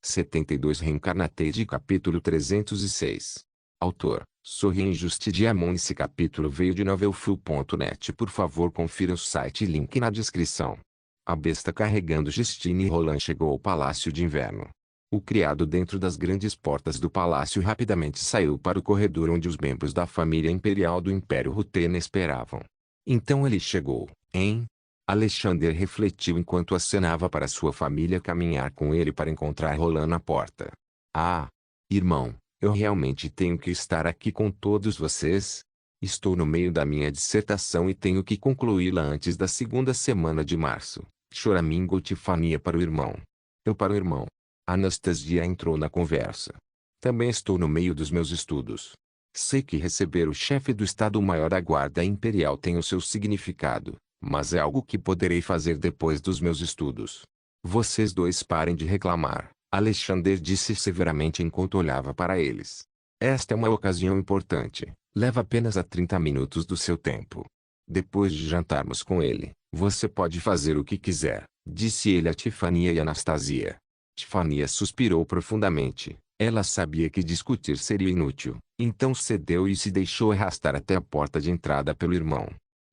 72 Reencarnated capítulo 306. Autor, Sorrien Juste Diamond. Esse capítulo veio de novelfull.net. Por favor confira o site e link na descrição. A besta carregando Justine e Roland chegou ao Palácio de Inverno. O criado dentro das grandes portas do palácio rapidamente saiu para o corredor onde os membros da família imperial do Império Rutena esperavam. Então ele chegou, hein? Alexander refletiu enquanto acenava para sua família caminhar com ele para encontrar Roland na porta. Ah! Irmão, eu realmente tenho que estar aqui com todos vocês? Estou no meio da minha dissertação e tenho que concluí-la antes da segunda semana de março. Choramingou Tifania para o irmão. Eu para o irmão. Anastasia entrou na conversa. Também estou no meio dos meus estudos. Sei que receber o chefe do Estado-Maior da Guarda Imperial tem o seu significado, mas é algo que poderei fazer depois dos meus estudos. Vocês dois parem de reclamar, Alexander disse severamente enquanto olhava para eles. Esta é uma ocasião importante, leva apenas a 30 minutos do seu tempo. Depois de jantarmos com ele, você pode fazer o que quiser, disse ele a Tifania e Anastasia. Tifania suspirou profundamente. Ela sabia que discutir seria inútil, então cedeu e se deixou arrastar até a porta de entrada pelo irmão.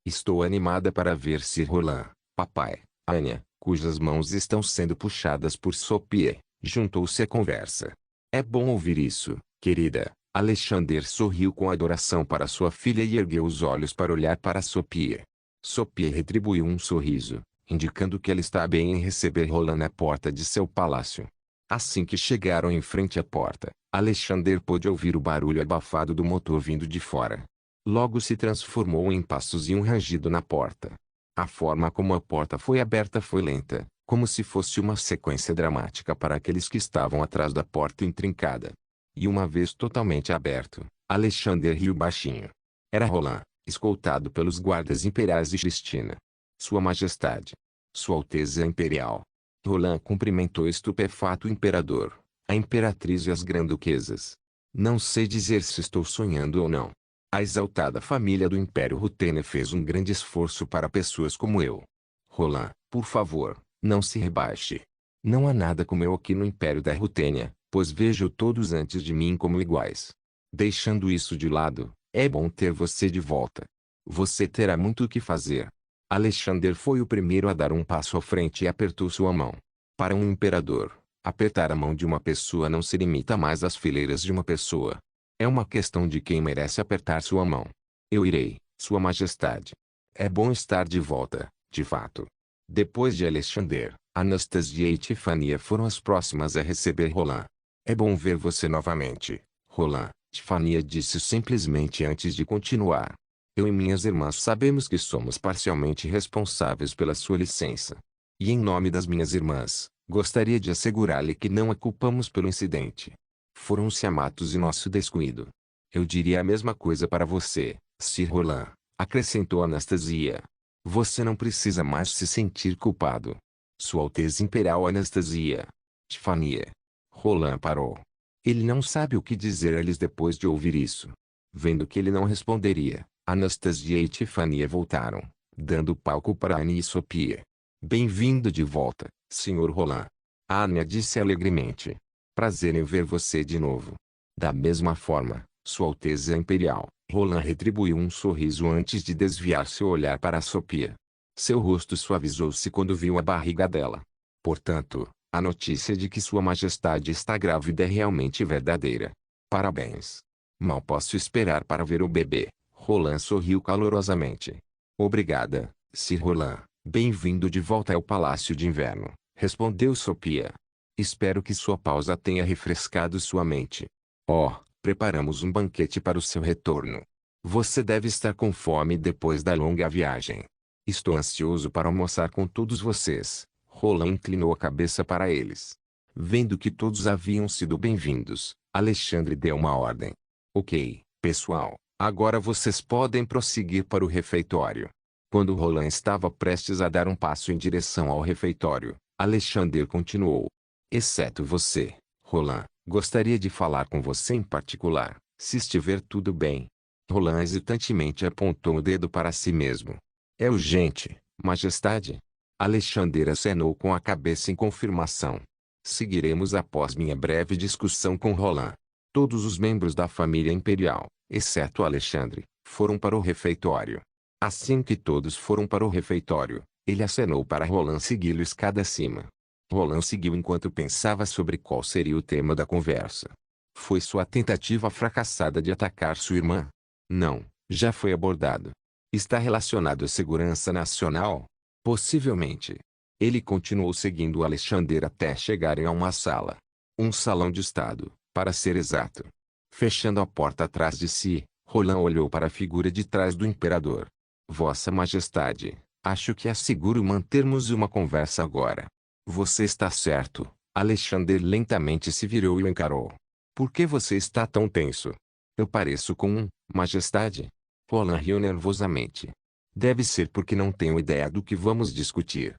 Estou animada para ver Sir Roland, papai. Anya, cujas mãos estão sendo puxadas por Sophie, juntou-se à conversa. É bom ouvir isso, querida. Alexander sorriu com adoração para sua filha e ergueu os olhos para olhar para Sophie. Sophie retribuiu um sorriso, indicando que ela está bem em receber Roland na porta de seu palácio. Assim que chegaram em frente à porta, Alexander pôde ouvir o barulho abafado do motor vindo de fora. Logo se transformou em passos e um rangido na porta. A forma como a porta foi aberta foi lenta, como se fosse uma sequência dramática para aqueles que estavam atrás da porta intrincada. E uma vez totalmente aberto, Alexander riu baixinho. Era Roland, escoltado pelos guardas imperiais de Cristina. Sua Majestade. Sua Alteza Imperial. Roland cumprimentou estupefato o imperador, a imperatriz e as granduquesas. Não sei dizer se estou sonhando ou não. A exaltada família do Império Rutena fez um grande esforço para pessoas como eu. Roland, por favor, não se rebaixe. Não há nada como eu aqui no Império da Rutênia, pois vejo todos antes de mim como iguais. Deixando isso de lado, é bom ter você de volta. Você terá muito o que fazer. Alexander foi o primeiro a dar um passo à frente e apertou sua mão. Para um imperador, apertar a mão de uma pessoa não se limita mais às fileiras de uma pessoa. É uma questão de quem merece apertar sua mão. Eu irei, Sua Majestade. É bom estar de volta, de fato. Depois de Alexander, Anastasia e Tifania foram as próximas a receber Roland. É bom ver você novamente, Roland, Tifania disse simplesmente antes de continuar. Eu e minhas irmãs sabemos que somos parcialmente responsáveis pela sua licença. E em nome das minhas irmãs, gostaria de assegurar-lhe que não a culpamos pelo incidente. Foram os Yamatos e nosso descuido. Eu diria a mesma coisa para você, Sir Roland, acrescentou Anastasia. Você não precisa mais se sentir culpado. Sua Alteza Imperial Anastasia. Tifania. Roland parou. Ele não sabe o que dizer a eles depois de ouvir isso. Vendo que ele não responderia, Anastasia e Tifania voltaram, dando palco para Anya e Sophie. Bem-vindo de volta, Sr. Roland. Anya disse alegremente. Prazer em ver você de novo. Da mesma forma, Sua Alteza Imperial. Roland retribuiu um sorriso antes de desviar seu olhar para Sophie. Seu rosto suavizou-se quando viu a barriga dela. Portanto, a notícia de que Sua Majestade está grávida é realmente verdadeira. Parabéns. Mal posso esperar para ver o bebê. Roland sorriu calorosamente. Obrigada, Sir Roland. Bem-vindo de volta ao Palácio de Inverno, respondeu Sophie. Espero que sua pausa tenha refrescado sua mente. Oh, preparamos um banquete para o seu retorno. Você deve estar com fome depois da longa viagem. Estou ansioso para almoçar com todos vocês. Roland inclinou a cabeça para eles. Vendo que todos haviam sido bem-vindos, Alexandre deu uma ordem. Ok, pessoal, agora vocês podem prosseguir para o refeitório. Quando Roland estava prestes a dar um passo em direção ao refeitório, Alexander continuou. Exceto você, Roland, gostaria de falar com você em particular, se estiver tudo bem. Roland hesitantemente apontou o dedo para si mesmo. É urgente, Majestade? Alexander acenou com a cabeça em confirmação. Seguiremos após minha breve discussão com Roland. Todos os membros da família imperial, exceto Alexandre, foram para o refeitório. Assim que todos foram para o refeitório, ele acenou para Roland segui-lo escada acima. Roland seguiu enquanto pensava sobre qual seria o tema da conversa. Foi sua tentativa fracassada de atacar sua irmã? Não, já foi abordado. Está relacionado à segurança nacional? Possivelmente. Ele continuou seguindo Alexandre até chegarem a uma sala. Um salão de estado, para ser exato. Fechando a porta atrás de si, Roland olhou para a figura de trás do imperador. Vossa Majestade, acho que é seguro mantermos uma conversa agora. Você está certo. Alexandre lentamente se virou e o encarou. Por que você está tão tenso? Eu pareço com Majestade? Roland riu nervosamente. Deve ser porque não tenho ideia do que vamos discutir.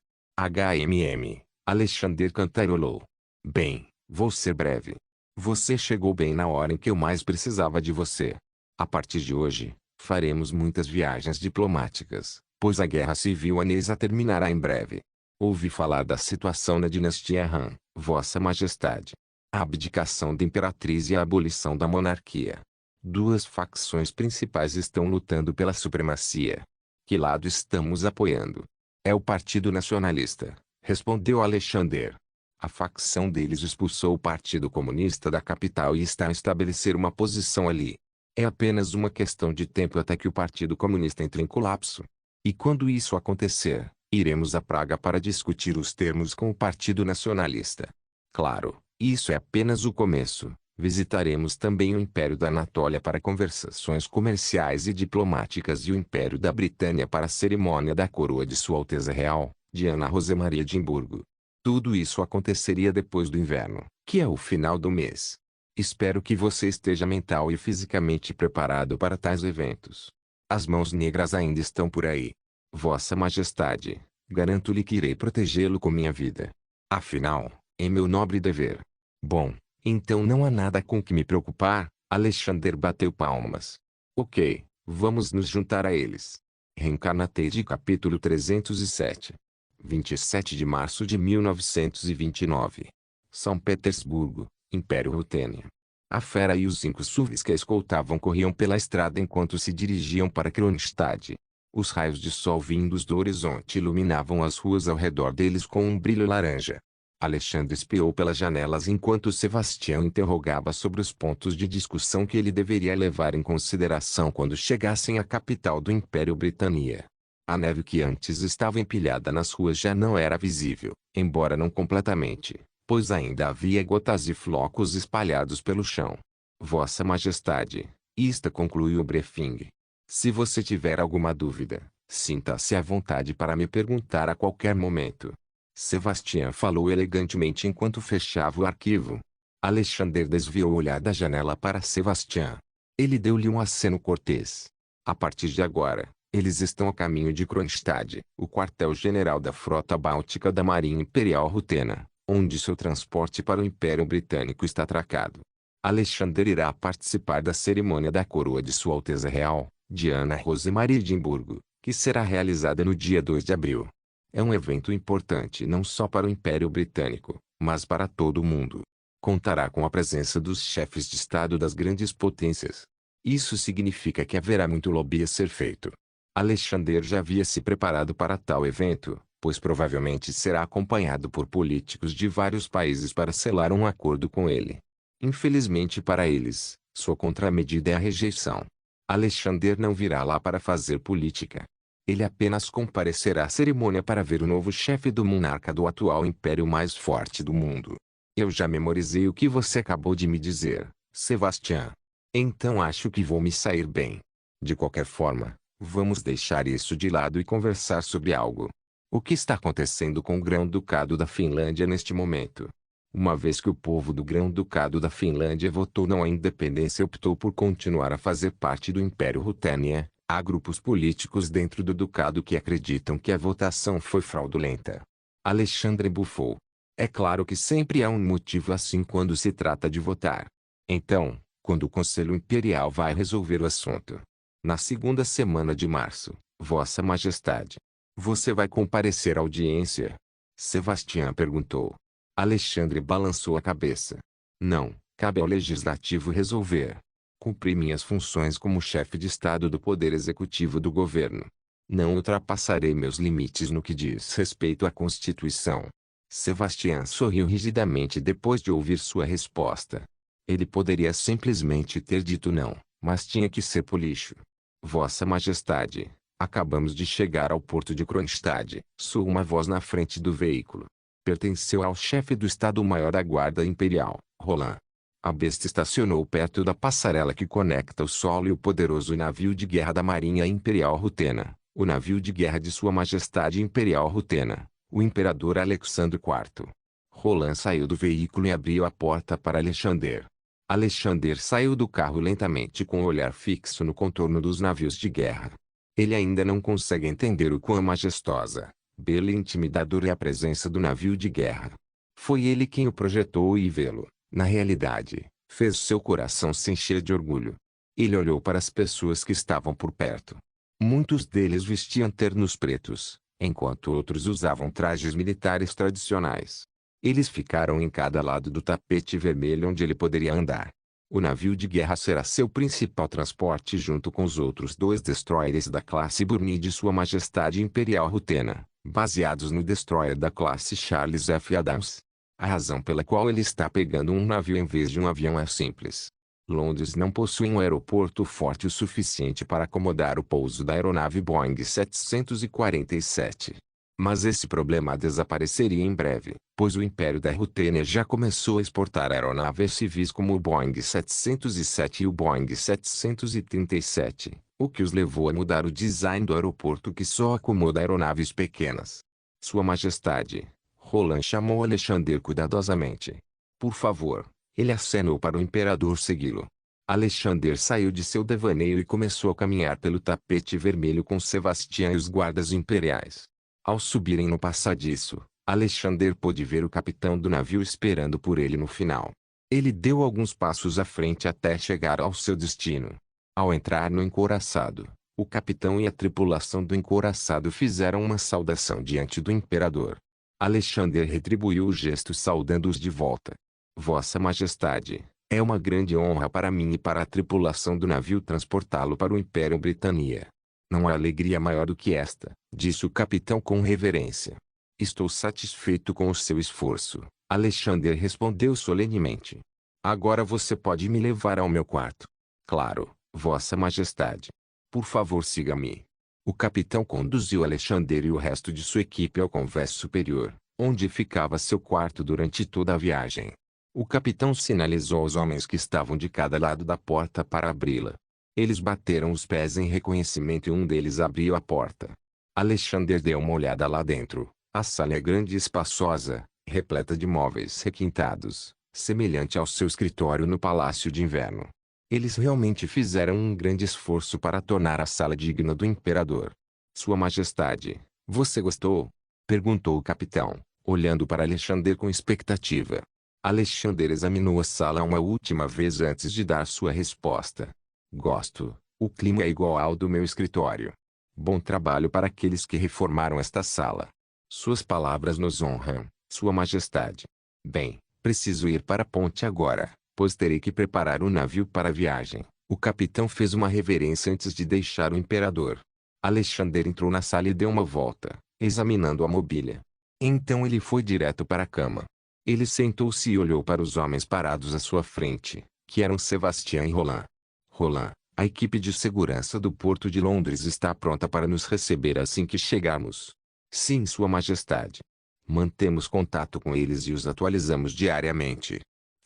Alexandre cantarolou. Bem, vou ser breve. Você chegou bem na hora em que eu mais precisava de você. A partir de hoje, faremos muitas viagens diplomáticas, pois a guerra civil anesa terminará em breve. Ouvi falar da situação na dinastia Han, Vossa Majestade. A abdicação da imperatriz e a abolição da monarquia. Duas facções principais estão lutando pela supremacia. Que lado estamos apoiando? É o Partido Nacionalista, respondeu Alexandre. A facção deles expulsou o Partido Comunista da capital e está a estabelecer uma posição ali. É apenas uma questão de tempo até que o Partido Comunista entre em colapso. E quando isso acontecer, iremos a Praga para discutir os termos com o Partido Nacionalista. Claro, isso é apenas o começo. Visitaremos também o Império da Anatólia para conversações comerciais e diplomáticas e o Império da Britânia para a cerimônia da coroa de Sua Alteza Real, Diana Rosemaria de Edimburgo. Tudo isso aconteceria depois do inverno, que é o final do mês. Espero que você esteja mental e fisicamente preparado para tais eventos. As mãos negras ainda estão por aí. Vossa Majestade, garanto-lhe que irei protegê-lo com minha vida. Afinal, é meu nobre dever. Bom, então não há nada com que me preocupar. Alexandre bateu palmas. Ok, vamos nos juntar a eles. Reencarnateide capítulo 307. 27 de março de 1929. São Petersburgo, Império Rutênia. A fera e os 5 SUVs que a escoltavam corriam pela estrada enquanto se dirigiam para Kronstadt. Os raios de sol vindos do horizonte iluminavam as ruas ao redor deles com um brilho laranja. Alexandre espiou pelas janelas enquanto Sebastião interrogava sobre os pontos de discussão que ele deveria levar em consideração quando chegassem à capital do Império Britânia. A neve que antes estava empilhada nas ruas já não era visível, embora não completamente, pois ainda havia gotas e flocos espalhados pelo chão. Vossa Majestade, isto concluiu o briefing. Se você tiver alguma dúvida, sinta-se à vontade para me perguntar a qualquer momento. Sebastião falou elegantemente enquanto fechava o arquivo. Alexandre desviou o olhar da janela para Sebastião. Ele deu-lhe um aceno cortês. A partir de agora, eles estão a caminho de Kronstadt, o quartel-general da frota báltica da Marinha Imperial Rutena, onde seu transporte para o Império Britânico está atracado. Alexandre irá participar da cerimônia da coroa de Sua Alteza Real, Diana Rosemaria de Edimburgo, que será realizada no dia 2 de abril. É um evento importante não só para o Império Britânico, mas para todo o mundo. Contará com a presença dos chefes de Estado das grandes potências. Isso significa que haverá muito lobby a ser feito. Alexandre já havia se preparado para tal evento, pois provavelmente será acompanhado por políticos de vários países para selar um acordo com ele. Infelizmente para eles, sua contramedida é a rejeição. Alexandre não virá lá para fazer política. Ele apenas comparecerá à cerimônia para ver o novo chefe do monarca do atual império mais forte do mundo. Eu já memorizei o que você acabou de me dizer, Sebastião. Então acho que vou me sair bem. De qualquer forma, vamos deixar isso de lado e conversar sobre algo. O que está acontecendo com o Grão-Ducado da Finlândia neste momento? Uma vez que o povo do Grão-Ducado da Finlândia votou não à independência e optou por continuar a fazer parte do Império Rutênia, há grupos políticos dentro do Ducado que acreditam que a votação foi fraudulenta. Alexandre bufou. É claro que sempre há um motivo assim quando se trata de votar. Então, quando o Conselho Imperial vai resolver o assunto? Na segunda semana de março, Vossa Majestade. Você vai comparecer à audiência? Sebastião perguntou. Alexandre balançou a cabeça. Não, cabe ao legislativo resolver. Cumpri minhas funções como chefe de Estado do Poder Executivo do governo. Não ultrapassarei meus limites no que diz respeito à Constituição. Sebastião sorriu rigidamente depois de ouvir sua resposta. Ele poderia simplesmente ter dito não, mas tinha que ser policho. Vossa Majestade, acabamos de chegar ao porto de Kronstadt, soou uma voz na frente do veículo. Pertenceu ao chefe do Estado-Maior da Guarda Imperial, Roland. A besta estacionou perto da passarela que conecta o solo e o poderoso navio de guerra da Marinha Imperial Rutena, o navio de guerra de Sua Majestade Imperial Rutena, o Imperador Alexandre IV. Roland saiu do veículo e abriu a porta para Alexander. Alexander saiu do carro lentamente com o olhar fixo no contorno dos navios de guerra. Ele ainda não consegue entender o quão majestosa, bela e intimidadora é a presença do navio de guerra. Foi ele quem o projetou e vê-lo, na realidade, fez seu coração se encher de orgulho. Ele olhou para as pessoas que estavam por perto. Muitos deles vestiam ternos pretos, enquanto outros usavam trajes militares tradicionais. Eles ficaram em cada lado do tapete vermelho onde ele poderia andar. O navio de guerra será seu principal transporte junto com os outros dois destroyers da classe Burnie de Sua Majestade Imperial Rutena, baseados no destroyer da classe Charles F. Adams. A razão pela qual ele está pegando um navio em vez de um avião é simples. Londres não possui um aeroporto forte o suficiente para acomodar o pouso da aeronave Boeing 747. Mas esse problema desapareceria em breve, pois o Império da Rutena já começou a exportar aeronaves civis como o Boeing 707 e o Boeing 737, o que os levou a mudar o design do aeroporto que só acomoda aeronaves pequenas. Sua Majestade, Roland chamou Alexander cuidadosamente. Por favor, ele acenou para o imperador segui-lo. Alexander saiu de seu devaneio e começou a caminhar pelo tapete vermelho com Sebastião e os guardas imperiais. Ao subirem no passadiço, Alexander pôde ver o capitão do navio esperando por ele no final. Ele deu alguns passos à frente até chegar ao seu destino. Ao entrar no encouraçado, o capitão e a tripulação do encouraçado fizeram uma saudação diante do imperador. Alexander retribuiu o gesto saudando-os de volta. Vossa Majestade, é uma grande honra para mim e para a tripulação do navio transportá-lo para o Império Britânia. Não há alegria maior do que esta, disse o capitão com reverência. Estou satisfeito com o seu esforço, Alexander respondeu solenemente. Agora você pode me levar ao meu quarto. Claro, Vossa Majestade. Por favor, siga-me. O capitão conduziu Alexander e o resto de sua equipe ao convés superior, onde ficava seu quarto durante toda a viagem. O capitão sinalizou aos homens que estavam de cada lado da porta para abri-la. Eles bateram os pés em reconhecimento e um deles abriu a porta. Alexander deu uma olhada lá dentro. A sala é grande e espaçosa, repleta de móveis requintados, semelhante ao seu escritório no Palácio de Inverno. Eles realmente fizeram um grande esforço para tornar a sala digna do imperador. Sua Majestade, você gostou? Perguntou o capitão, olhando para Alexander com expectativa. Alexander examinou a sala uma última vez antes de dar sua resposta. Gosto, o clima é igual ao do meu escritório. Bom trabalho para aqueles que reformaram esta sala. Suas palavras nos honram, Sua Majestade. Bem, preciso ir para a ponte agora, pois terei que preparar o navio para a viagem. O capitão fez uma reverência antes de deixar o imperador. Alexander entrou na sala e deu uma volta, examinando a mobília. Então ele foi direto para a cama. Ele sentou-se e olhou para os homens parados à sua frente, que eram Sebastião e Roland. Roland, a equipe de segurança do Porto de Londres está pronta para nos receber assim que chegarmos. Sim, Sua Majestade. Mantemos contato com eles e os atualizamos diariamente.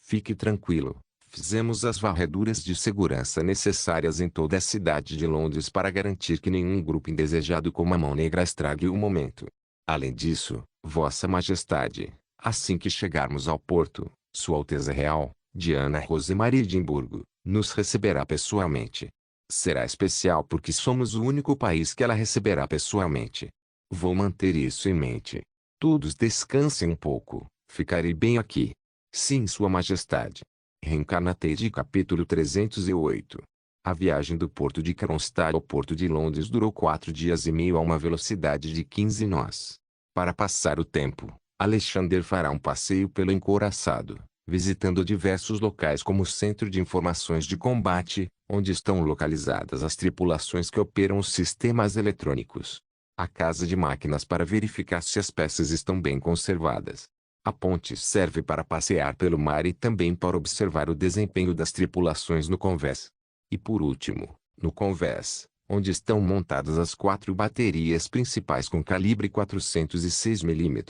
Fique tranquilo, fizemos as varreduras de segurança necessárias em toda a cidade de Londres para garantir que nenhum grupo indesejado como a Mão Negra estrague o momento. Além disso, Vossa Majestade, assim que chegarmos ao porto, Sua Alteza Real, Diana Rosemarie de Edimburgo, nos receberá pessoalmente. Será especial porque somos o único país que ela receberá pessoalmente. Vou manter isso em mente. Todos descansem um pouco, ficarei bem aqui. Sim, Sua Majestade. Reencarnated capítulo 308. A viagem do porto de Kronstadt ao porto de Londres durou 4 dias e meio a uma velocidade de 15 nós. Para passar o tempo, Alexander fará um passeio pelo encouraçado, visitando diversos locais como o Centro de Informações de Combate, onde estão localizadas as tripulações que operam os sistemas eletrônicos. A casa de máquinas para verificar se as peças estão bem conservadas. A ponte serve para passear pelo mar e também para observar o desempenho das tripulações no convés. E por último, no convés, onde estão montadas as 4 baterias principais com calibre 406 mm.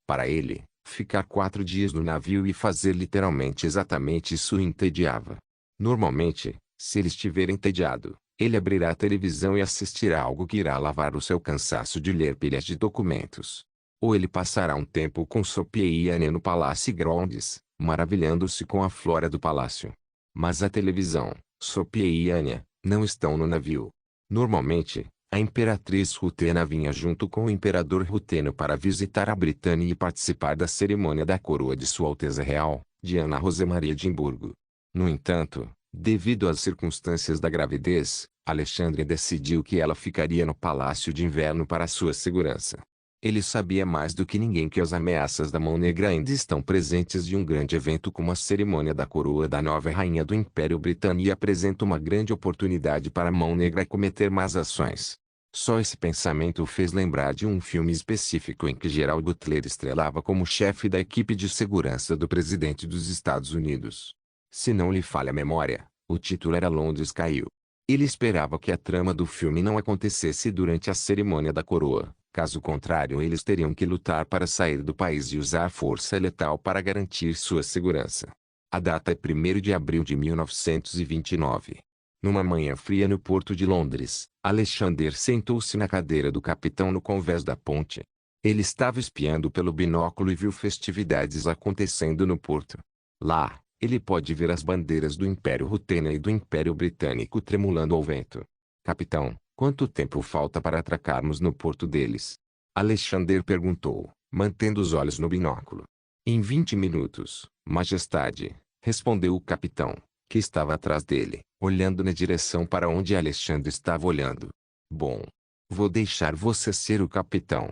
Para ele, ficar 4 dias no navio e fazer literalmente exatamente isso o entediava. Normalmente, se ele estiver entediado, ele abrirá a televisão e assistirá algo que irá lavar o seu cansaço de ler pilhas de documentos. Ou ele passará um tempo com Sophie e Anne no Palácio Grandes, maravilhando-se com a flora do palácio. Mas a televisão, Sophie e Anne, não estão no navio. Normalmente, a Imperatriz Rutena vinha junto com o Imperador Ruteno para visitar a Britânia e participar da cerimônia da coroa de Sua Alteza Real, Diana Rosemaria Edimburgo. No entanto, devido às circunstâncias da gravidez, Alexandre decidiu que ela ficaria no Palácio de Inverno para sua segurança. Ele sabia mais do que ninguém que as ameaças da Mão Negra ainda estão presentes de um grande evento como a cerimônia da coroa da nova rainha do Império Britânico e apresenta uma grande oportunidade para a Mão Negra cometer más ações. Só esse pensamento o fez lembrar de um filme específico em que Gerald Butler estrelava como chefe da equipe de segurança do presidente dos Estados Unidos. Se não lhe falha a memória, o título era Londres Caiu. Ele esperava que a trama do filme não acontecesse durante a cerimônia da coroa. Caso contrário, eles teriam que lutar para sair do país e usar força letal para garantir sua segurança. A data é 1º de abril de 1929. Numa manhã fria no porto de Londres, Alexander sentou-se na cadeira do capitão no convés da ponte. Ele estava espiando pelo binóculo e viu festividades acontecendo no porto. Lá, ele pode ver as bandeiras do Império Rutena e do Império Britânico tremulando ao vento. Capitão, quanto tempo falta para atracarmos no porto deles? Alexander perguntou, mantendo os olhos no binóculo. Em 20 minutos, Majestade, respondeu o capitão, que estava atrás dele, olhando na direção para onde Alexandre estava olhando. Bom. Vou deixar você ser o capitão.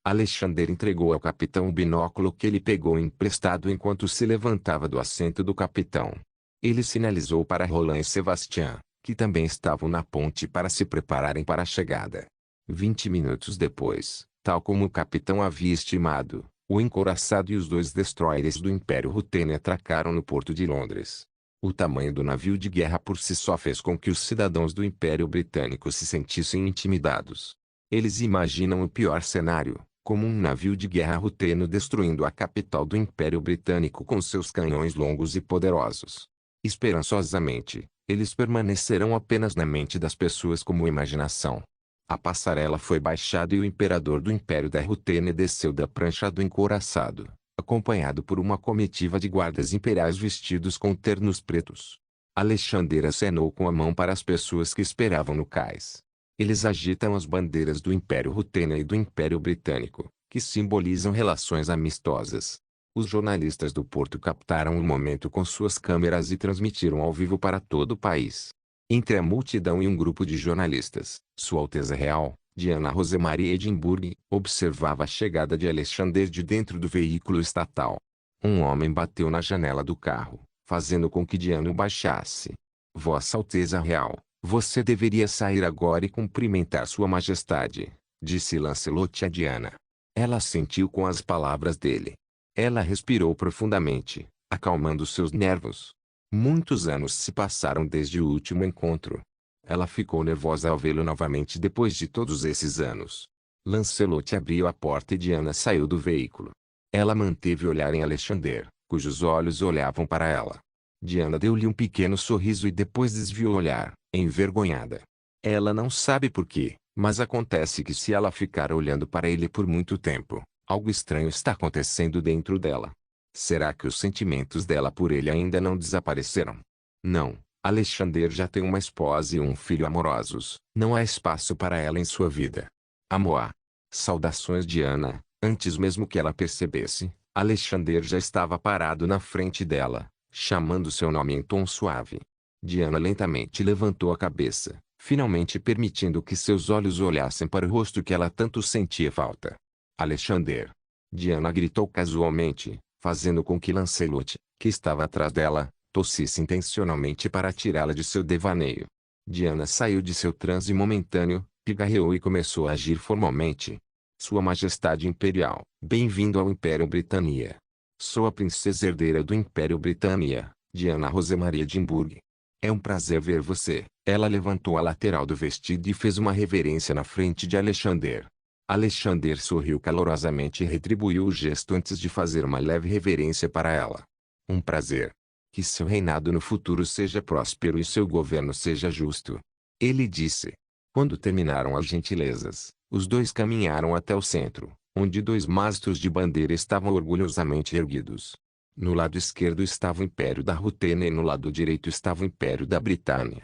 Alexander entregou ao capitão o binóculo que ele pegou emprestado enquanto se levantava do assento do capitão. Ele sinalizou para Roland e Sebastian, que também estavam na ponte para se prepararem para a chegada. 20 minutos depois, tal como o capitão havia estimado, o encouraçado e os 2 destroyers do Império Rutena atracaram no porto de Londres. O tamanho do navio de guerra por si só fez com que os cidadãos do Império Britânico se sentissem intimidados. Eles imaginam o pior cenário, como um navio de guerra ruteno destruindo a capital do Império Britânico com seus canhões longos e poderosos. Esperançosamente, eles permanecerão apenas na mente das pessoas como imaginação. A passarela foi baixada e o imperador do Império da Rutena desceu da prancha do encouraçado, acompanhado por uma comitiva de guardas imperiais vestidos com ternos pretos. Alexander acenou com a mão para as pessoas que esperavam no cais. Eles agitam as bandeiras do Império Rutena e do Império Britânico, que simbolizam relações amistosas. Os jornalistas do porto captaram o momento com suas câmeras e transmitiram ao vivo para todo o país. Entre a multidão e um grupo de jornalistas, Sua Alteza Real, Diana Rosemarie Edimburgo, observava a chegada de Alexander de dentro do veículo estatal. Um homem bateu na janela do carro, fazendo com que Diana o baixasse. Vossa Alteza Real, você deveria sair agora e cumprimentar Sua Majestade, disse Lancelot a Diana. Ela assentiu com as palavras dele. Ela respirou profundamente, acalmando seus nervos. Muitos anos se passaram desde o último encontro. Ela ficou nervosa ao vê-lo novamente depois de todos esses anos. Lancelot abriu a porta e Diana saiu do veículo. Ela manteve o olhar em Alexander, cujos olhos olhavam para ela. Diana deu-lhe um pequeno sorriso e depois desviou o olhar, envergonhada. Ela não sabe por quê, mas acontece que se ela ficar olhando para ele por muito tempo, algo estranho está acontecendo dentro dela. Será que os sentimentos dela por ele ainda não desapareceram? Não, Alexander já tem uma esposa e um filho amorosos. Não há espaço para ela em sua vida. Amo-a. Saudações Diana. Antes mesmo que ela percebesse, Alexander já estava parado na frente dela, chamando seu nome em tom suave. Diana lentamente levantou a cabeça, finalmente permitindo que seus olhos olhassem para o rosto que ela tanto sentia falta. Alexander. Diana gritou casualmente, fazendo com que Lancelot, que estava atrás dela, tossisse intencionalmente para tirá-la de seu devaneio. Diana saiu de seu transe momentâneo, pigarreou e começou a agir formalmente. Sua Majestade Imperial, bem-vindo ao Império Britânia. Sou a princesa herdeira do Império Britânia, Diana Rosemaria de Edimburgo. É um prazer ver você. Ela levantou a lateral do vestido e fez uma reverência na frente de Alexander. Alexander sorriu calorosamente e retribuiu o gesto antes de fazer uma leve reverência para ela. Um prazer. Que seu reinado no futuro seja próspero e seu governo seja justo. Ele disse. Quando terminaram as gentilezas, os dois caminharam até o centro, onde dois mastros de bandeira estavam orgulhosamente erguidos. No lado esquerdo estava o Império da Rutena e no lado direito estava o Império da Britânia.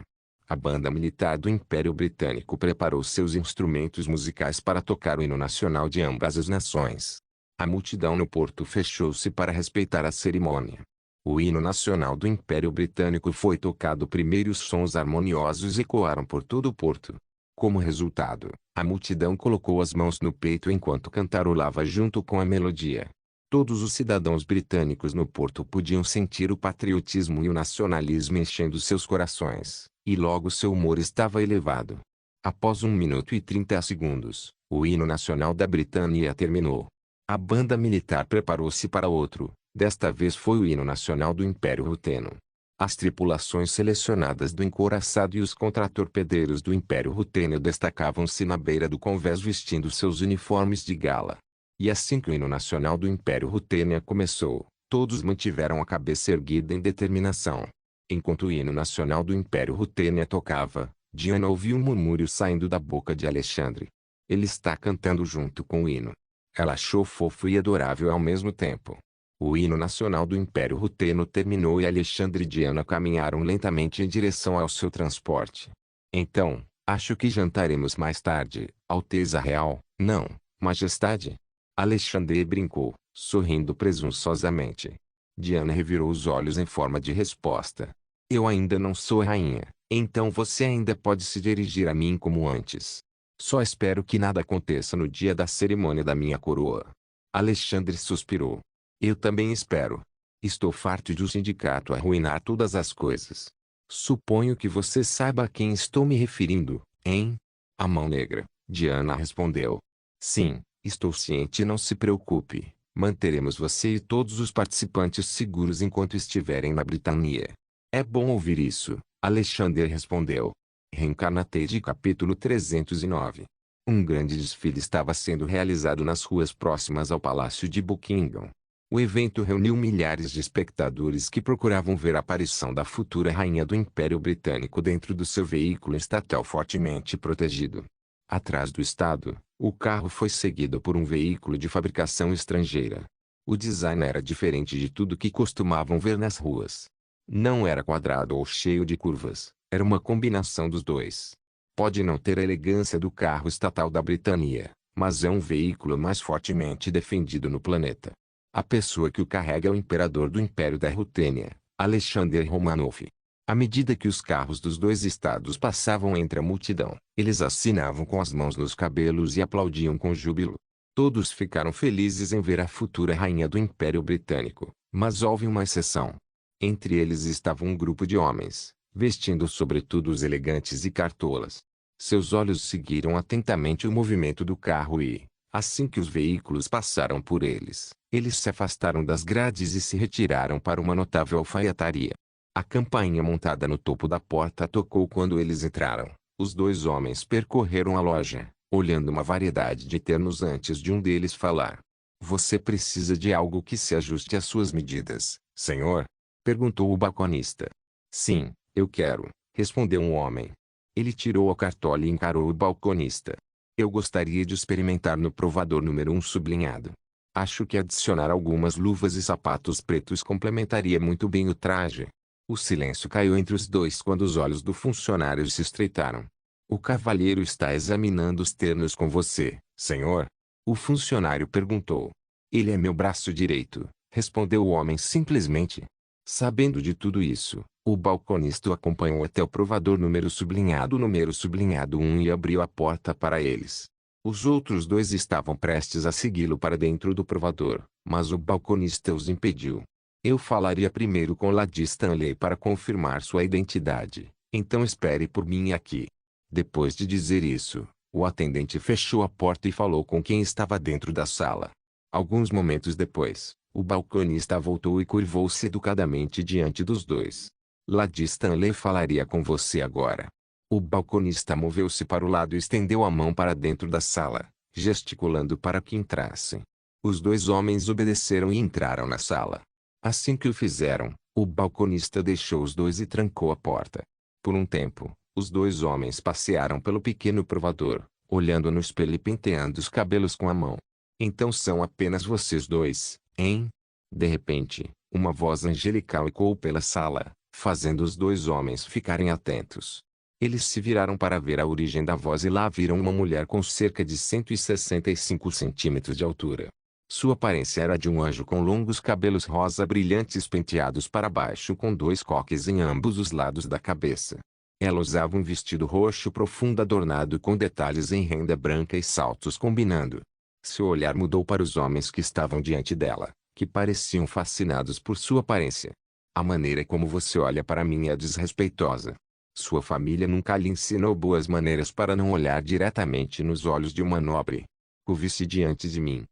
A banda militar do Império Britânico preparou seus instrumentos musicais para tocar o hino nacional de ambas as nações. A multidão no porto fechou-se para respeitar a cerimônia. O hino nacional do Império Britânico foi tocado primeiro e os sons harmoniosos ecoaram por todo o porto. Como resultado, a multidão colocou as mãos no peito enquanto cantarolava junto com a melodia. Todos os cidadãos britânicos no porto podiam sentir o patriotismo e o nacionalismo enchendo seus corações, e logo seu humor estava elevado. Após 1 minuto e 30 segundos, o hino nacional da Britânia terminou. A banda militar preparou-se para outro, desta vez foi o hino nacional do Império Ruteno. As tripulações selecionadas do encouraçado e os contratorpedeiros do Império Ruteno destacavam-se na beira do convés vestindo seus uniformes de gala. E assim que o hino nacional do Império Rutênia começou, todos mantiveram a cabeça erguida em determinação. Enquanto o hino nacional do Império Rutênia tocava, Diana ouviu um murmúrio saindo da boca de Alexandre. Ele está cantando junto com o hino. Ela achou fofo e adorável ao mesmo tempo. O hino nacional do Império Ruteno terminou e Alexandre e Diana caminharam lentamente em direção ao seu transporte. Então, acho que jantaremos mais tarde, Alteza Real. Não, Majestade. Alexandre brincou, sorrindo presunçosamente. Diana revirou os olhos em forma de resposta. Eu ainda não sou a rainha, então você ainda pode se dirigir a mim como antes. Só espero que nada aconteça no dia da cerimônia da minha coroa. Alexandre suspirou. Eu também espero. Estou farto de o sindicato arruinar todas as coisas. Suponho que você saiba a quem estou me referindo, hein? A Mão Negra, Diana respondeu. Sim. Estou ciente e não se preocupe, manteremos você e todos os participantes seguros enquanto estiverem na Britânia. É bom ouvir isso, Alexander respondeu. Reencarnated capítulo 309. Um grande desfile estava sendo realizado nas ruas próximas ao Palácio de Buckingham. O evento reuniu milhares de espectadores que procuravam ver a aparição da futura rainha do Império Britânico dentro do seu veículo estatal fortemente protegido. Atrás do Estado, o carro foi seguido por um veículo de fabricação estrangeira. O design era diferente de tudo que costumavam ver nas ruas. Não era quadrado ou cheio de curvas, era uma combinação dos dois. Pode não ter a elegância do carro estatal da Britânia, mas é um veículo mais fortemente defendido no planeta. A pessoa que o carrega é o imperador do Império da Rutênia, Alexander Romanov. À medida que os carros dos dois estados passavam entre a multidão, eles assinavam com as mãos nos cabelos e aplaudiam com júbilo. Todos ficaram felizes em ver a futura rainha do Império Britânico, mas houve uma exceção. Entre eles estava um grupo de homens, vestindo sobretudos elegantes e cartolas. Seus olhos seguiram atentamente o movimento do carro e, assim que os veículos passaram por eles, eles se afastaram das grades e se retiraram para uma notável alfaiataria. A campainha montada no topo da porta tocou quando eles entraram. Os dois homens percorreram a loja, olhando uma variedade de ternos antes de um deles falar. Você precisa de algo que se ajuste às suas medidas, senhor? Perguntou o balconista. Sim, eu quero, respondeu um homem. Ele tirou a cartola e encarou o balconista. Eu gostaria de experimentar no provador número 1 sublinhado. Acho que adicionar algumas luvas e sapatos pretos complementaria muito bem o traje. O silêncio caiu entre os dois quando os olhos do funcionário se estreitaram. O cavalheiro está examinando os ternos com você, senhor? O funcionário perguntou. Ele é meu braço direito, respondeu o homem simplesmente. Sabendo de tudo isso, o balconista o acompanhou até o provador número sublinhado 1 e abriu a porta para eles. Os outros dois estavam prestes a segui-lo para dentro do provador, mas o balconista os impediu. Eu falaria primeiro com Lady Stanley para confirmar sua identidade, então espere por mim aqui. Depois de dizer isso, o atendente fechou a porta e falou com quem estava dentro da sala. Alguns momentos depois, o balconista voltou e curvou-se educadamente diante dos dois. Lady Stanley falaria com você agora. O balconista moveu-se para o lado e estendeu a mão para dentro da sala, gesticulando para que entrassem. Os dois homens obedeceram e entraram na sala. Assim que o fizeram, o balconista deixou os dois e trancou a porta. Por um tempo, os dois homens passearam pelo pequeno provador, olhando no espelho e penteando os cabelos com a mão. Então são apenas vocês dois, hein? De repente, uma voz angelical ecoou pela sala, fazendo os dois homens ficarem atentos. Eles se viraram para ver a origem da voz e lá viram uma mulher com cerca de 165 centímetros de altura. Sua aparência era de um anjo com longos cabelos rosa brilhantes penteados para baixo com dois coques em ambos os lados da cabeça. Ela usava um vestido roxo profundo adornado com detalhes em renda branca e saltos combinando. Seu olhar mudou para os homens que estavam diante dela, que pareciam fascinados por sua aparência. A maneira como você olha para mim é desrespeitosa. Sua família nunca lhe ensinou boas maneiras para não olhar diretamente nos olhos de uma nobre. Curve-se diante de mim.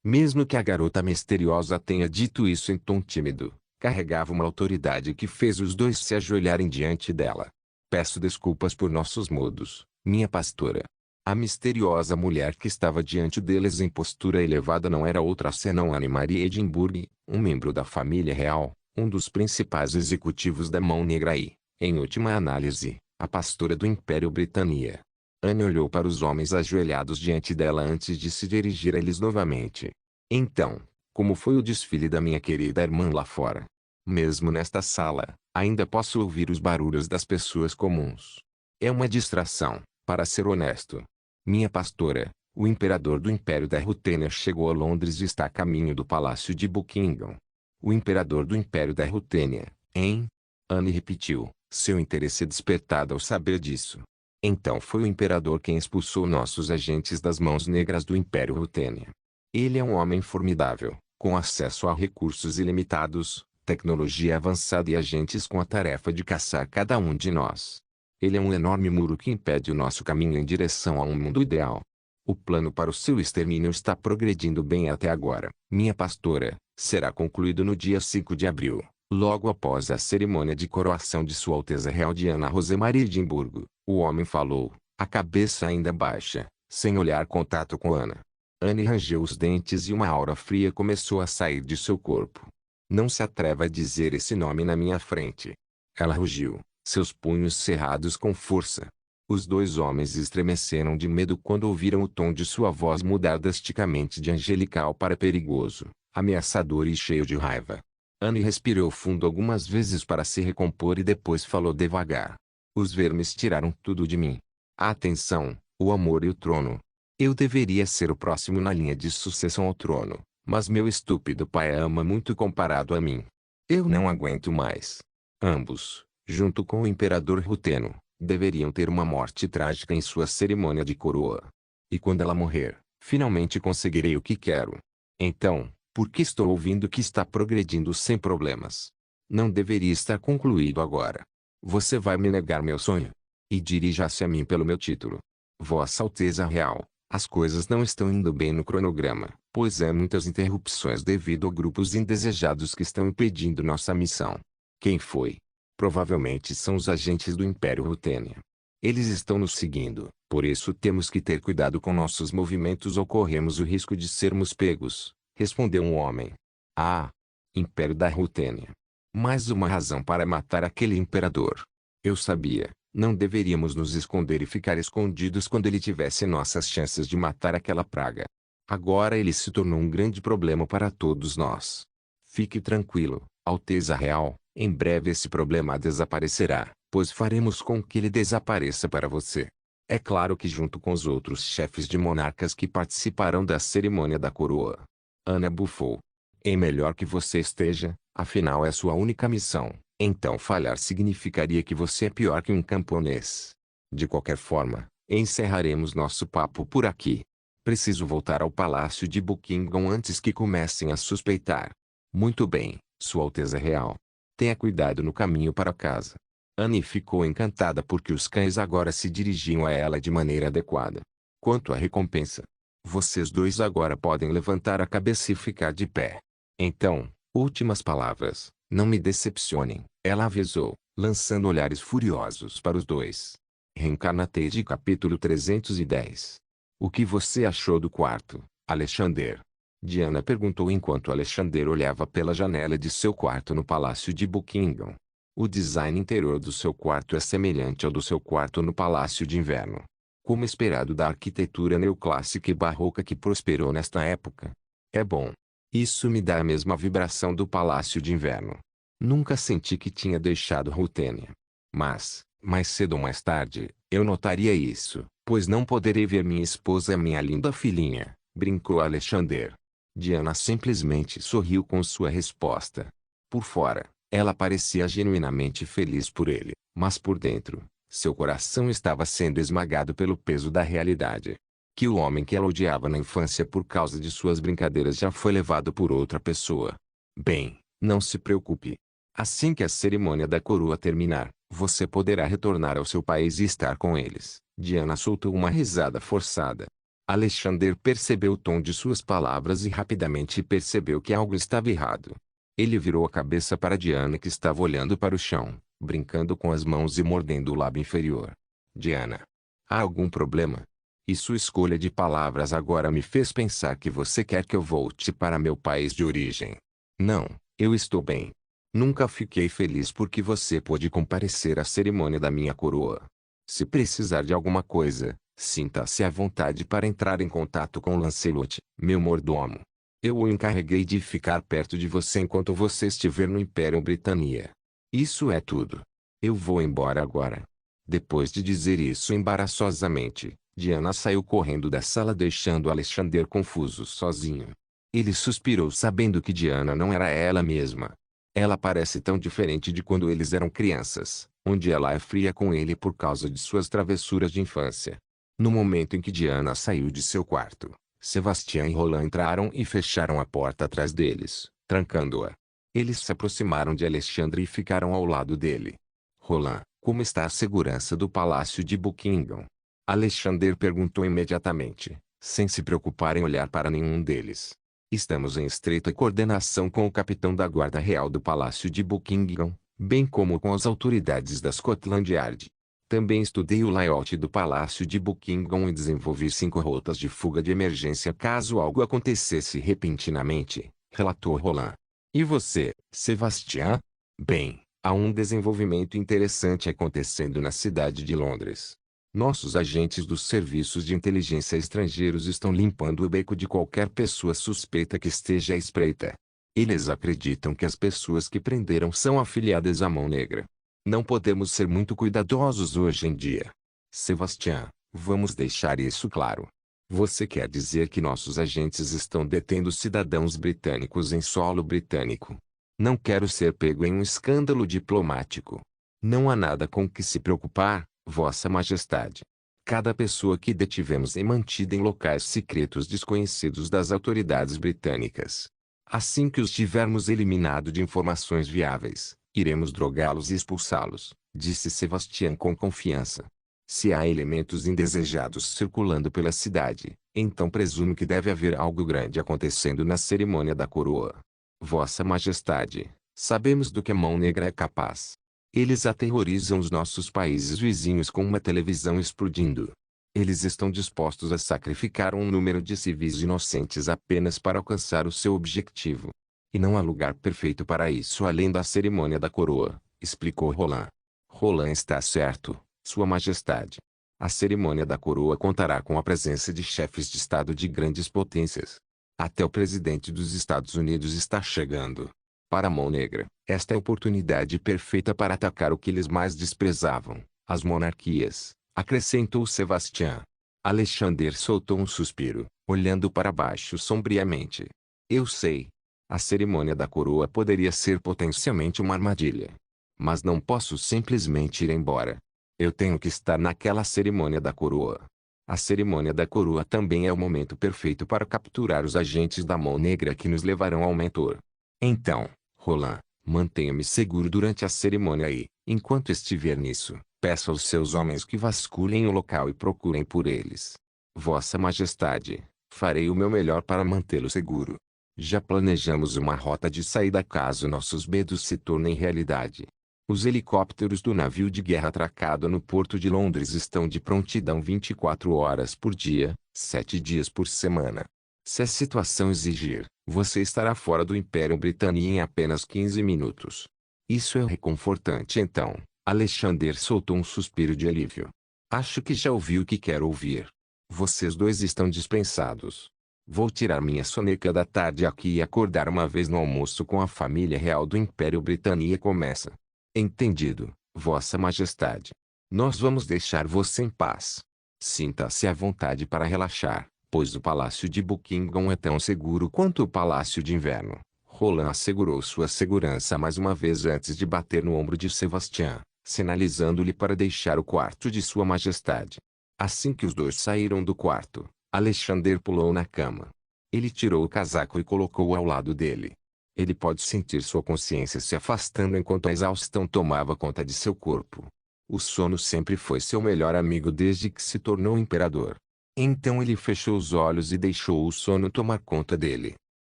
Mesmo que a garota misteriosa tenha dito isso em tom tímido, carregava uma autoridade que fez os dois se ajoelharem diante dela. Peço desculpas por nossos modos, minha pastora. A misteriosa mulher que estava diante deles em postura elevada não era outra senão Anne Marie Edinburgh, um membro da família real, um dos principais executivos da Mão Negra e, em última análise, a pastora do Império Britânia. Anne olhou para os homens ajoelhados diante dela antes de se dirigir a eles novamente. Então, como foi o desfile da minha querida irmã lá fora? Mesmo nesta sala, ainda posso ouvir os barulhos das pessoas comuns. É uma distração, para ser honesto. Minha pastora, o imperador do Império da Rutênia chegou a Londres e está a caminho do Palácio de Buckingham. O imperador do Império da Rutênia, hein? Anne repetiu, seu interesse despertado ao saber disso. Então foi o imperador quem expulsou nossos agentes das mãos negras do Império Rutênia. Ele é um homem formidável, com acesso a recursos ilimitados, tecnologia avançada e agentes com a tarefa de caçar cada um de nós. Ele é um enorme muro que impede o nosso caminho em direção a um mundo ideal. O plano para o seu extermínio está progredindo bem até agora. Minha pastora, será concluído no dia 5 de abril, logo após a cerimônia de coroação de Sua Alteza Real Diana Rosemarie Edimburgo. O homem falou, a cabeça ainda baixa, sem olhar contato com Ana. Anne rangeu os dentes e uma aura fria começou a sair de seu corpo. Não se atreva a dizer esse nome na minha frente. Ela rugiu, seus punhos cerrados com força. Os dois homens estremeceram de medo quando ouviram o tom de sua voz mudar drasticamente de angelical para perigoso, ameaçador e cheio de raiva. Anne respirou fundo algumas vezes para se recompor e depois falou devagar. Os vermes tiraram tudo de mim. A atenção, o amor e o trono. Eu deveria ser o próximo na linha de sucessão ao trono, mas meu estúpido pai ama muito comparado a mim. Eu não aguento mais. Ambos, junto com o imperador Ruteno, deveriam ter uma morte trágica em sua cerimônia de coroa. E quando ela morrer, finalmente conseguirei o que quero. Então, por que estou ouvindo que está progredindo sem problemas? Não deveria estar concluído agora. Você vai me negar meu sonho? E dirija-se a mim pelo meu título. Vossa Alteza Real, as coisas não estão indo bem no cronograma, pois há muitas interrupções devido a grupos indesejados que estão impedindo nossa missão. Quem foi? Provavelmente são os agentes do Império Rutênia. Eles estão nos seguindo, por isso temos que ter cuidado com nossos movimentos ou corremos o risco de sermos pegos, respondeu um homem. Ah! Império da Rutênia. Mais uma razão para matar aquele imperador. Eu sabia, não deveríamos nos esconder e ficar escondidos quando ele tivesse nossas chances de matar aquela praga. Agora ele se tornou um grande problema para todos nós. Fique tranquilo, Alteza Real, em breve esse problema desaparecerá, pois faremos com que ele desapareça para você. É claro que junto com os outros chefes de monarcas que participarão da cerimônia da coroa. Ana bufou. É melhor que você esteja, afinal é sua única missão, então falhar significaria que você é pior que um camponês. De qualquer forma, encerraremos nosso papo por aqui. Preciso voltar ao palácio de Buckingham antes que comecem a suspeitar. Muito bem, Sua Alteza Real. Tenha cuidado no caminho para casa. Anne ficou encantada porque os cães agora se dirigiam a ela de maneira adequada. Quanto à recompensa, vocês dois agora podem levantar a cabeça e ficar de pé. Então, últimas palavras, não me decepcionem, ela avisou, lançando olhares furiosos para os dois. Reencarnated capítulo 310. O que você achou do quarto, Alexander? Diana perguntou enquanto Alexander olhava pela janela de seu quarto no palácio de Buckingham. O design interior do seu quarto é semelhante ao do seu quarto no Palácio de Inverno. Como esperado da arquitetura neoclássica e barroca que prosperou nesta época. É bom. Isso me dá a mesma vibração do Palácio de Inverno. Nunca senti que tinha deixado Rutênia. Mas, mais cedo ou mais tarde, eu notaria isso, pois não poderei ver minha esposa e minha linda filhinha, brincou Alexander. Diana simplesmente sorriu com sua resposta. Por fora, ela parecia genuinamente feliz por ele, mas por dentro, seu coração estava sendo esmagado pelo peso da realidade. Que o homem que ela odiava na infância por causa de suas brincadeiras já foi levado por outra pessoa. Bem, não se preocupe. Assim que a cerimônia da coroa terminar, você poderá retornar ao seu país e estar com eles. Diana soltou uma risada forçada. Alexander percebeu o tom de suas palavras e rapidamente percebeu que algo estava errado. Ele virou a cabeça para Diana que estava olhando para o chão, brincando com as mãos e mordendo o lábio inferior. Diana. Há algum problema? E sua escolha de palavras agora me fez pensar que você quer que eu volte para meu país de origem. Não, eu estou bem. Nunca fiquei feliz porque você pôde comparecer à cerimônia da minha coroa. Se precisar de alguma coisa, sinta-se à vontade para entrar em contato com Lancelot, meu mordomo. Eu o encarreguei de ficar perto de você enquanto você estiver no Império Britânia. Isso é tudo. Eu vou embora agora. Depois de dizer isso embaraçosamente, Diana saiu correndo da sala deixando Alexander confuso sozinho. Ele suspirou sabendo que Diana não era ela mesma. Ela parece tão diferente de quando eles eram crianças, onde ela é fria com ele por causa de suas travessuras de infância. No momento em que Diana saiu de seu quarto, Sebastian e Roland entraram e fecharam a porta atrás deles, trancando-a. Eles se aproximaram de Alexandre e ficaram ao lado dele. Roland, como está a segurança do palácio de Buckingham? Alexander perguntou imediatamente, sem se preocupar em olhar para nenhum deles. Estamos em estreita coordenação com o capitão da Guarda Real do Palácio de Buckingham, bem como com as autoridades da Scotland Yard. Também estudei o layout do Palácio de Buckingham e desenvolvi 5 rotas de fuga de emergência caso algo acontecesse repentinamente, relatou Roland. E você, Sebastian? Bem, há um desenvolvimento interessante acontecendo na cidade de Londres. Nossos agentes dos serviços de inteligência estrangeiros estão limpando o beco de qualquer pessoa suspeita que esteja à espreita. Eles acreditam que as pessoas que prenderam são afiliadas à Mão Negra. Não podemos ser muito cuidadosos hoje em dia. Sebastian, vamos deixar isso claro. Você quer dizer que nossos agentes estão detendo cidadãos britânicos em solo britânico? Não quero ser pego em um escândalo diplomático. Não há nada com que se preocupar, Vossa Majestade. Cada pessoa que detivemos é mantida em locais secretos desconhecidos das autoridades britânicas. Assim que os tivermos eliminado de informações viáveis, iremos drogá-los e expulsá-los, disse Sebastian com confiança. Se há elementos indesejados circulando pela cidade, então presumo que deve haver algo grande acontecendo na cerimônia da coroa. Vossa Majestade, sabemos do que a Mão Negra é capaz. Eles aterrorizam os nossos países vizinhos com uma televisão explodindo. Eles estão dispostos a sacrificar um número de civis inocentes apenas para alcançar o seu objetivo. E não há lugar perfeito para isso além da cerimônia da coroa, explicou Roland. Roland está certo, Sua Majestade. A cerimônia da coroa contará com a presença de chefes de Estado de grandes potências. Até o presidente dos Estados Unidos está chegando. Para a Mão Negra, esta é a oportunidade perfeita para atacar o que eles mais desprezavam, as monarquias, acrescentou Sebastian. Alexander soltou um suspiro, olhando para baixo sombriamente. Eu sei. A cerimônia da coroa poderia ser potencialmente uma armadilha. Mas não posso simplesmente ir embora. Eu tenho que estar naquela cerimônia da coroa. A cerimônia da coroa também é o momento perfeito para capturar os agentes da mão negra que nos levarão ao mentor. Então, Roland, mantenha-me seguro durante a cerimônia e, enquanto estiver nisso, peça aos seus homens que vasculhem o local e procurem por eles. Vossa Majestade, farei o meu melhor para mantê-lo seguro. Já planejamos uma rota de saída caso nossos medos se tornem realidade. Os helicópteros do navio de guerra atracado no porto de Londres estão de prontidão 24 horas por dia, 7 dias por semana. Se a situação exigir, você estará fora do Império Britânico em apenas 15 minutos. Isso é reconfortante então. Alexander soltou um suspiro de alívio. Acho que já ouvi o que quero ouvir. Vocês dois estão dispensados. Vou tirar minha soneca da tarde aqui e acordar uma vez no almoço com a família real do Império Britânico e começa. Entendido, Vossa Majestade. Nós vamos deixar você em paz. Sinta-se à vontade para relaxar, pois o Palácio de Buckingham é tão seguro quanto o Palácio de Inverno. Roland assegurou sua segurança mais uma vez antes de bater no ombro de Sebastian, sinalizando-lhe para deixar o quarto de Sua Majestade. Assim que os dois saíram do quarto, Alexander pulou na cama. Ele tirou o casaco e colocou-o ao lado dele. Ele pode sentir sua consciência se afastando enquanto a exaustão tomava conta de seu corpo. O sono sempre foi seu melhor amigo desde que se tornou imperador. Então ele fechou os olhos e deixou o sono tomar conta dele.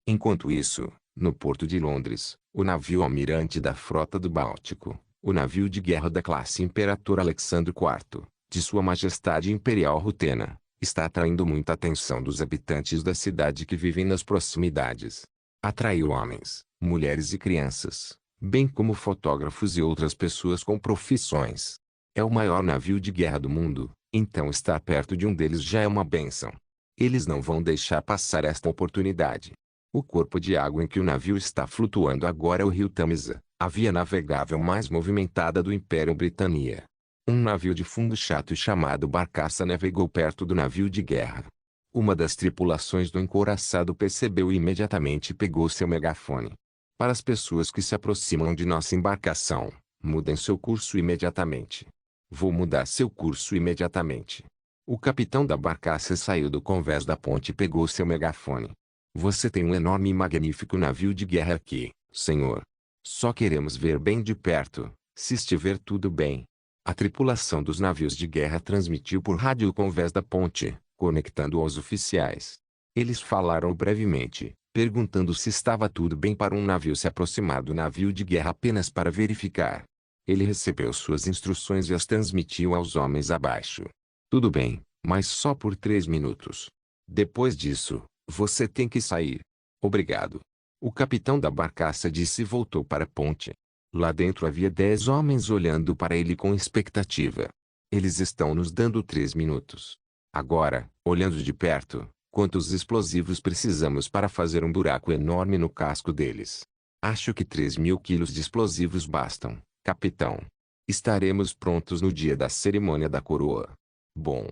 Enquanto isso, no porto de Londres, o navio almirante da frota do Báltico, o navio de guerra da classe Imperator Alexandre IV, de Sua Majestade Imperial Rutena, está atraindo muita atenção dos habitantes da cidade que vivem nas proximidades. Atraiu homens, mulheres e crianças, bem como fotógrafos e outras pessoas com profissões. É o maior navio de guerra do mundo, então estar perto de um deles já é uma bênção. Eles não vão deixar passar esta oportunidade. O corpo de água em que o navio está flutuando agora é o rio Tamisa, a via navegável mais movimentada do Império Britânico. Um navio de fundo chato chamado Barcaça navegou perto do navio de guerra. Uma das tripulações do encouraçado percebeu e imediatamente pegou seu megafone. Para as pessoas que se aproximam de nossa embarcação, mudem seu curso imediatamente. Vou mudar seu curso imediatamente. O capitão da barcaça saiu do convés da ponte e pegou seu megafone. Você tem um enorme e magnífico navio de guerra aqui, senhor. Só queremos ver bem de perto, se estiver tudo bem. A tripulação dos navios de guerra transmitiu por rádio o convés da ponte, conectando aos oficiais. Eles falaram brevemente, perguntando se estava tudo bem para um navio se aproximar do navio de guerra apenas para verificar. Ele recebeu suas instruções e as transmitiu aos homens abaixo. Tudo bem, mas só por 3 minutos. Depois disso, você tem que sair. Obrigado. O capitão da barcaça disse e voltou para a ponte. Lá dentro havia 10 homens olhando para ele com expectativa. Eles estão nos dando 3 minutos. Agora, olhando de perto, quantos explosivos precisamos para fazer um buraco enorme no casco deles? Acho que 3.000 quilos de explosivos bastam, capitão. Estaremos prontos no dia da cerimônia da coroa. Bom.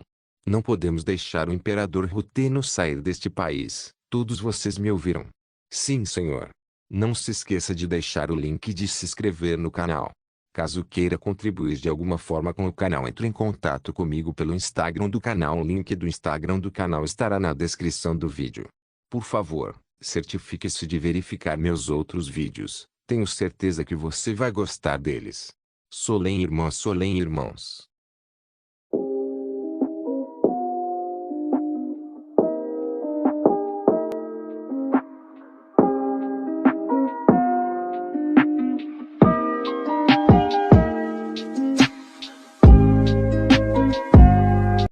Não podemos deixar o imperador Ruteno sair deste país. Todos vocês me ouviram? Sim, senhor. Não se esqueça de deixar o link de se inscrever no canal. Caso queira contribuir de alguma forma com o canal, entre em contato comigo pelo Instagram do canal. O link do Instagram do canal estará na descrição do vídeo. Por favor, certifique-se de verificar meus outros vídeos. Tenho certeza que você vai gostar deles. Solém irmãos.